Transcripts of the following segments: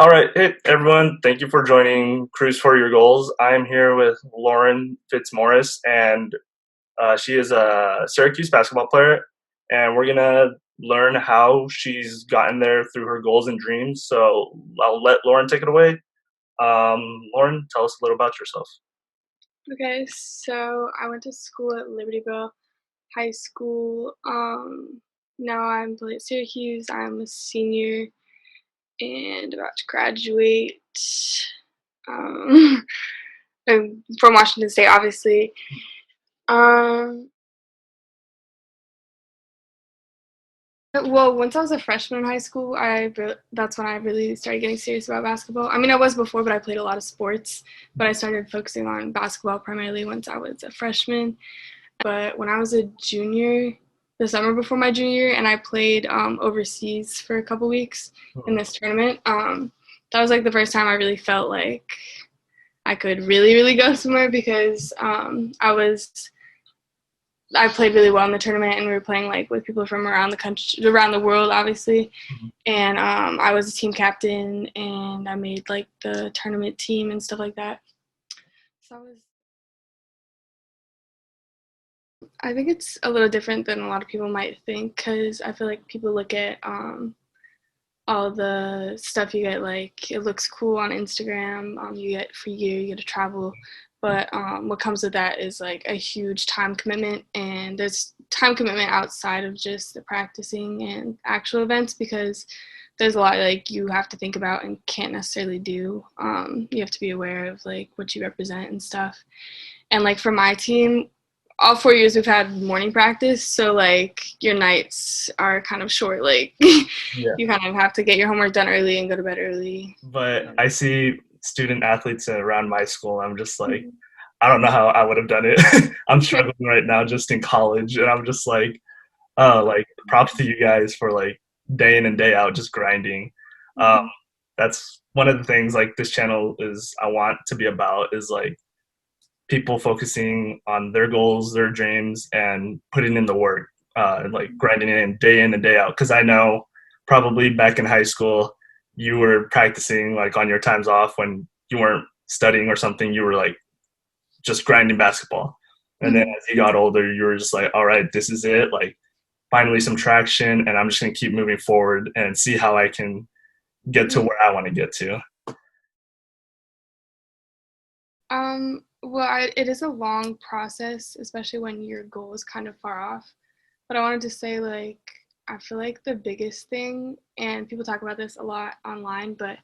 All right, hey everyone, thank you for joining Cruz for Your Goals. I'm here with Lauren Fitzmaurice, and she is a Syracuse basketball player, and we're gonna learn how she's gotten there through her goals and dreams. So I'll let Lauren take it away. Lauren, tell us a little about yourself. Okay, so I went to school at Libertyville High School. Now I'm playing at Syracuse. I'm a senior and about to graduate. Um, I'm from Washington State, obviously. Um, well, once I was a freshman in high school, that's when I really started getting serious about basketball. I mean, I was before, but I played a lot of sports. But I started focusing on basketball primarily once I was a freshman. But when I was a junior, the summer before my junior year, and I played overseas for a couple weeks in this tournament, that was like the first time I really felt like I could really, really go somewhere because I played really well in the tournament, and we were playing like with people from around the country, around the world, obviously. And I was a team captain, and I made like the tournament team and stuff like that. So I think it's a little different than a lot of people might think because I feel like people look at all the stuff you get, like it looks cool on Instagram. You get free gear, you get to travel, but what comes with that is like a huge time commitment, and there's time commitment outside of just the practicing and actual events because there's a lot like you have to think about and can't necessarily do. You have to be aware of like what you represent and stuff. And like for my team, all 4 years we've had morning practice, so like your nights are kind of short. Like Yeah. you kind of have to get your homework done early and go to bed early. But I see student athletes around my school. I'm just like, Mhm. I don't know how I would have done it. I'm struggling right now just in college, and I'm just like props to you guys for like day in and day out just grinding. Um, Mhm. that's one of the things like this channel is I want to be about is like people focusing on their goals, their dreams, and putting in the work, and like grinding in and day out. Because I know probably back in high school, you were practicing like on your times off when you weren't studying or something. You were like just grinding basketball, and then Mhm. as you got older, you were just like, all right, this is it. Like finally some traction, and I'm just gonna keep moving forward and see how I can get to Yeah. where I want to get to. Well, it is a long process, especially when your goal is kind of far off. But I wanted to say, like, I feel like the biggest thing, and people talk about this a lot online, but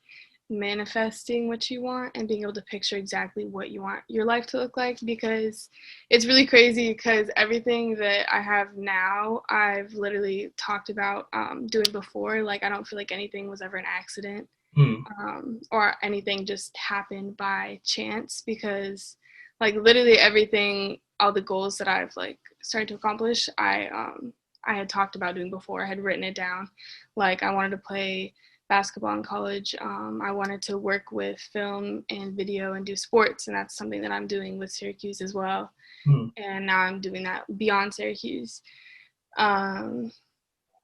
manifesting what you want and being able to picture exactly what you want your life to look like because it's really crazy because everything that I have now, I've literally talked about doing before. Like, I don't feel like anything was ever an accident Hmm. or anything just happened by chance because like literally everything, all the goals that I've like started to accomplish, I had talked about doing before. I had written it down. Like I wanted to play basketball in college. I wanted to work with film and video and do sports, and that's something that I'm doing with Syracuse as well. Hmm. And now I'm doing that beyond Syracuse. Um,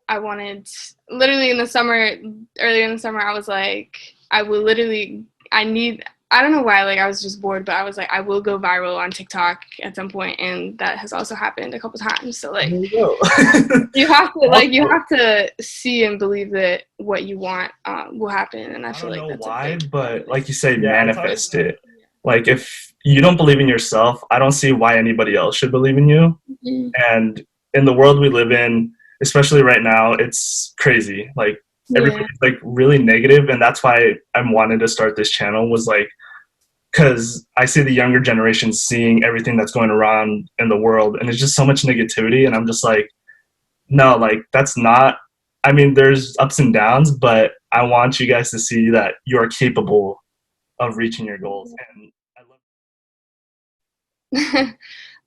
I wanted literally in the summer, earlier in the summer, I was like, I will literally, I don't know why, like I was just bored, but I was like, I will go viral on TikTok at some point, and that has also happened a couple times. So like, There you go. you Also, have to see and believe that what you want will happen, and I I feel don't like know that's a why, big part but of it. like you say, manifest it. Like if you don't believe in yourself, I don't see why anybody else should believe in you. Mhm. And in the world we live in, especially right now, it's crazy. Like Yeah, everybody's like really negative, and that's why I wanted to start this channel. Was like because I see the younger generation seeing everything that's going around in the world, and it's just so much negativity, and I'm just like, no, like that's not. I mean, there's ups and downs, but I want you guys to see that you are capable of reaching your goals. And I love. yeah.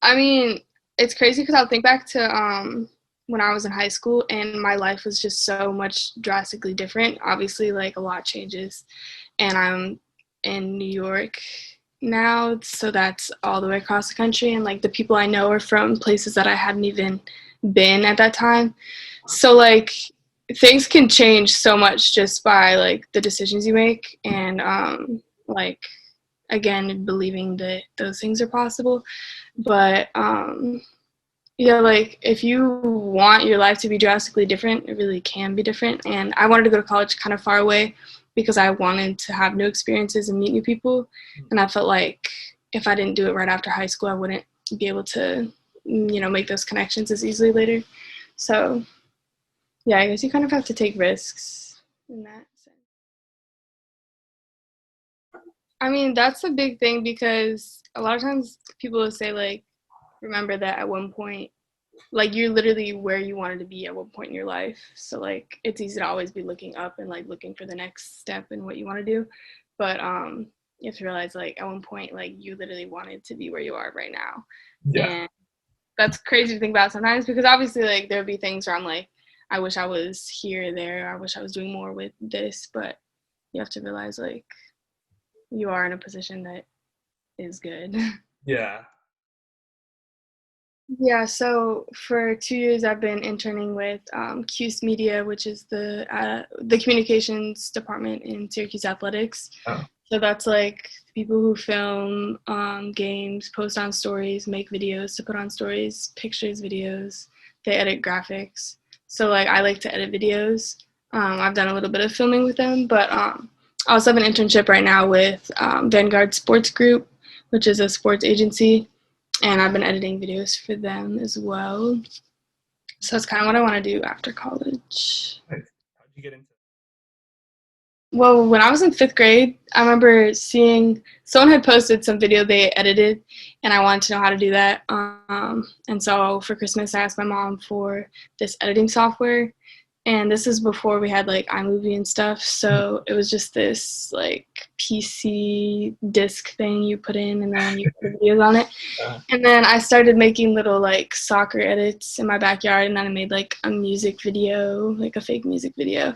I mean, it's crazy because I'll think back to when I was in high school and my life was just so much drastically different. Obviously, like a lot changes, and I'm in New York now, so that's all the way across the country. And like the people I know are from places that I hadn't even been at that time. So like things can change so much just by like the decisions you make, and like again believing that those things are possible. But yeah, like if you want your life to be drastically different, it really can be different. And I wanted to go to college kind of far away because I wanted to have new experiences and meet new people. And I felt like if I didn't do it right after high school, I wouldn't be able to, make those connections as easily later. So yeah, I guess you kind of have to take risks in that sense. I mean, that's a big thing because a lot of times people will say, like, remember that at one point, like, you're literally where you wanted to be at one point in your life. So, like, it's easy to always be looking up and, like, looking for the next step in what you want to do. But you have to realize, like, at one point, like, you literally wanted to be where you are right now. Yeah. And that's crazy to think about sometimes because obviously, like, there'll be things where I'm like, I wish I was here or there. I wish I was doing more with this. But you have to realize, like, you are in a position that is good. Yeah. Yeah, so for 2 years I've been interning with Cuse Media, which is the communications department in Syracuse Athletics. Oh. So that's like people who film games, post on stories, make videos to put on stories, pictures, videos. They edit graphics. So like I like to edit videos. I've done a little bit of filming with them, but I also have an internship right now with Vanguard Sports Group, which is a sports agency. And I've been editing videos for them as well. So that's kind of what I want to do after college. Nice. How'd you get into it? Well, when I was in 5th grade, I remember seeing someone had posted some video they edited, and I wanted to know how to do that. And so for Christmas, I asked my mom for this editing software. And this is before we had like iMovie and stuff. So it was just this like PC disc thing you put in and then you put videos on it. And then I started making little like soccer edits in my backyard, and then I made like a music video, like a fake music video.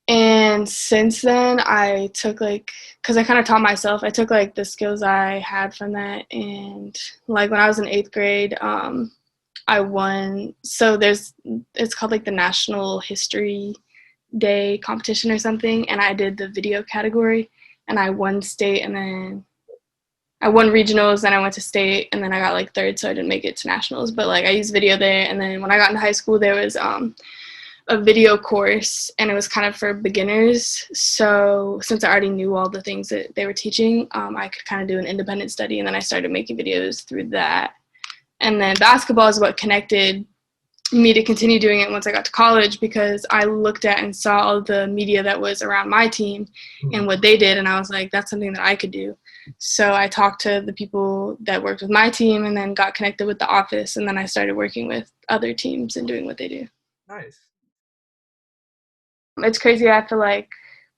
And since then I took like, because I kind of taught myself, I took like the skills I had from that. And like when I was in 8th grade, I won. So it's called like the National History Day competition or something, and I did the video category, and I won state, and then I won regionals, then I went to state, and then I got like 3rd, so I didn't make it to nationals. But like I used video there, and then when I got into high school, there was a video course, and it was kind of for beginners. So since I already knew all the things that they were teaching, I could kind of do an independent study, and then I started making videos through that. And then basketball is what connected me to continue doing it once I got to college, because I looked at and saw all the media that was around my team and what they did, and I was like, that's something that I could do. So I talked to the people that worked with my team and then got connected with the office, and then I started working with other teams and doing what they do. Nice. It's crazy. I feel like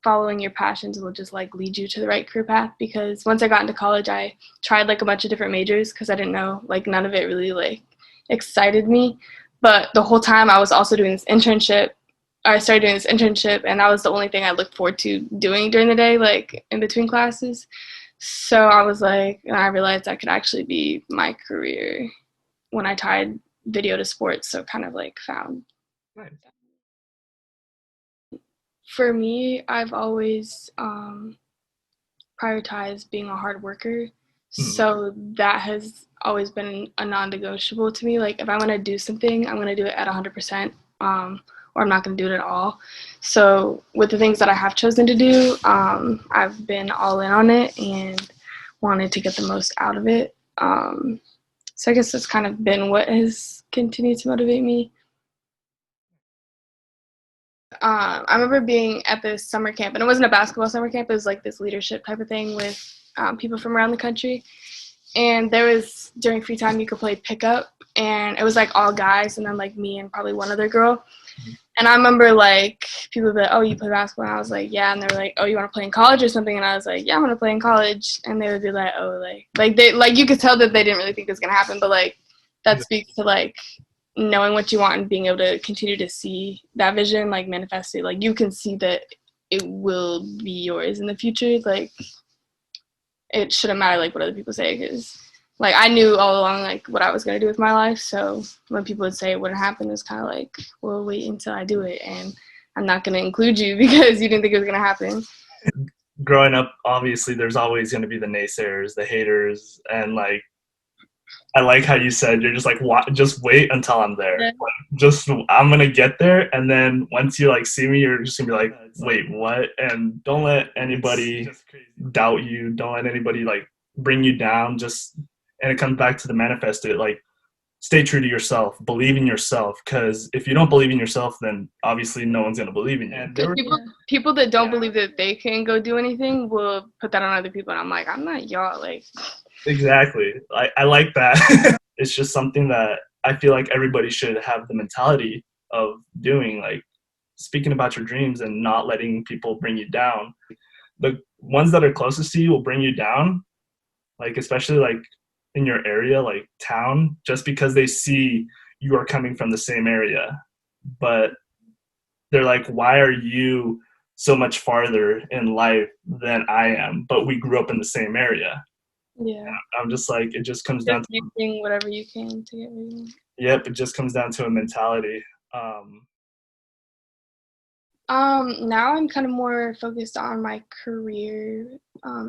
following your passions will just like lead you to the right career path, because once I got into college, I tried like a bunch of different majors because I didn't know, like none of it really like excited me. But the whole time I was also doing this internship. I started doing this internship, and that was the only thing I looked forward to doing during the day, like in between classes. So I was like, and I realized that could actually be my career when I tied video to sports. So kind of like found. Nice. For me, I've always prioritized being a hard worker. So that has always been a non-negotiable to me. Like if I'm going to do something, I'm going to do it at 100%, or I'm not going to do it at all. So with the things that I have chosen to do, I've been all in on it and wanted to get the most out of it. So I guess that's kind of been what has continued to motivate me. I remember being at this summer camp, and it wasn't a basketball summer camp. It was like this leadership type of thing with people from around the country. And there was, during free time, you could play pickup, and it was like all guys, and then like me and probably one other girl. And I remember like people would be like, oh, you play basketball? And I was like, yeah. And they were like, oh, you want to play in college or something? And I was like, yeah, I want to play in college. And they would be like, oh, like they, like you could tell that they didn't really think it was gonna happen, but like that speaks to like knowing what you want and being able to continue to see that vision like manifested. Like you can see that it will be yours in the future. Like it shouldn't matter like what other people say, because like I knew all along like what I was gonna do with my life. So when people would say it wouldn't happen, it was kind of like, well, wait until I do it, and I'm not gonna include you because you didn't think it was gonna happen. Growing up, obviously, there's always going to be the naysayers, the haters, and like I like how you said you're just like just wait until I'm there. Yeah. Like, just I'm gonna get there, and then once you like see me, you're just gonna be like, wait, what? And don't let anybody doubt you. Don't let anybody like bring you down. Just and it comes back to the manifest it like stay true to yourself, believe in yourself. Because if you don't believe in yourself, then obviously no one's gonna believe in you. And there were, People that don't believe that they can go do anything will put that on other people, and I'm like, I'm not y'all. Like, exactly. I like that. It's just something that I feel like everybody should have the mentality of doing, like speaking about your dreams and not letting people bring you down. The ones that are closest to you will bring you down, like especially like in your area, like town, just because they see you are coming from the same area. But they're like, why are you so much farther in life than I am? But we grew up in the same area. yeah, I'm just like, it just comes down just to, doing whatever you can to get where you want. yep, it just comes down to a mentality. Now I'm kind of more focused on my career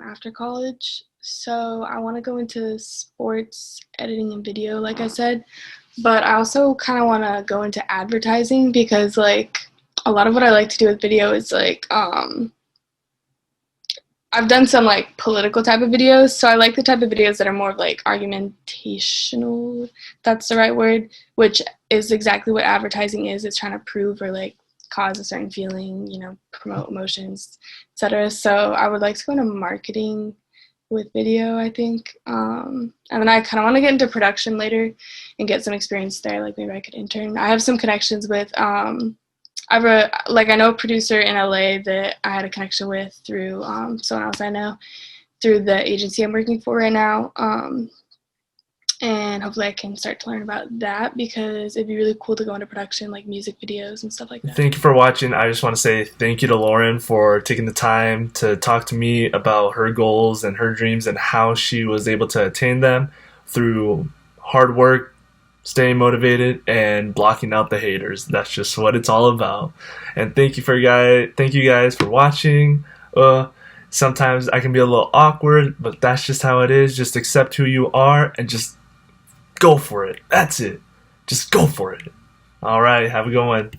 after college. So I want to go into sports editing and video, like I said, but I also kind of want to go into advertising because like a lot of what I like to do with video is like I've done some like political type of videos, so I like the type of videos that are more of like argumentational, if that's the right word, which is exactly what advertising is. It's trying to prove or like cause a certain feeling, you know, promote emotions, etc. So I would like to go into marketing with video, I think. And then I kind of want to get into production later and get some experience there. Like maybe I could intern. I have some connections with I know a producer in LA that I had a connection with through someone else I know through the agency I'm working for right now. And hopefully I can start to learn about that because it'd be really cool to go into production, like music videos and stuff like that. Thank you for watching. I just want to say thank you to Lauren for taking the time to talk to me about her goals and her dreams and how she was able to attain them through hard work, staying motivated, and blocking out the haters. That's just what it's all about. And thank you guys for watching. Sometimes I can be a little awkward, but that's just how it is. Just accept who you are and just go for it. That's it. Just go for it. All right, have a good one.